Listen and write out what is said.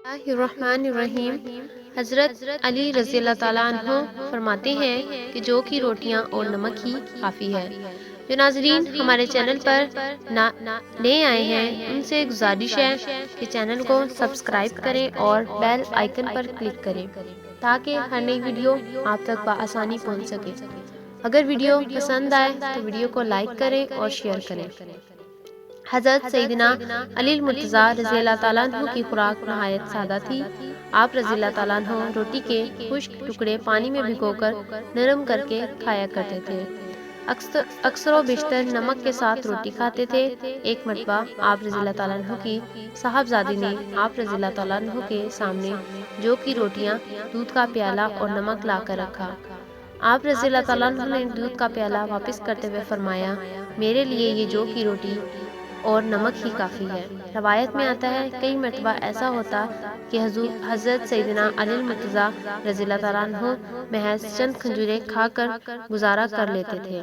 اللہ الرحمن الرحیم۔ حضرت علی رضی اللہ تعالیٰ عنہ فرماتے ہیں کہ جو کی روٹیاں اور نمک ہی کافی ہے۔ جو ناظرین ہمارے چینل پر نئے آئے ہیں ان سے گزارش ہے کہ چینل کو سبسکرائب کریں اور بیل آئیکن پر کلک کریں تاکہ ہر نئی ویڈیو آپ تک بآسانی پہنچ سکے۔ اگر ویڈیو پسند آئے تو ویڈیو کو لائک کریں اور شیئر کریں۔ حضرت سیدنا علی المرتضیٰ رضی اللہ تعالیٰ عنہ کی خوراک نہایت سادہ تھی۔ آپ رضی اللہ تعالیٰ عنہ روٹی کے خشک ٹکڑے پانی میں بھگو کر نرم کر کے کھایا کرتے تھے۔ اکثر و بیشتر نمک کے ساتھ روٹی کھاتے تھے۔ ایک مرتبہ آپ رضی اللہ تعالیٰ عنہ کی صاحبزادی نے آپ رضی اللہ تعالیٰ عنہ کے سامنے جو کی روٹیاں، دودھ کا پیالہ اور نمک لا کر رکھا۔ آپ رضی اللہ تعالیٰ عنہ نے دودھ کا پیالہ واپس کرتے ہوئے فرمایا، میرے لیے یہ جو کی روٹی اور نمک ہی کافی ہے۔ روایت میں آتا ہے کئی مرتبہ ایسا ہوتا کہ حضرت سیدنا علی المرتضیٰ رضی اللہ تعالیٰ عنہ محض چند کھجوریں کھا کر گزارا کر لیتے تھے۔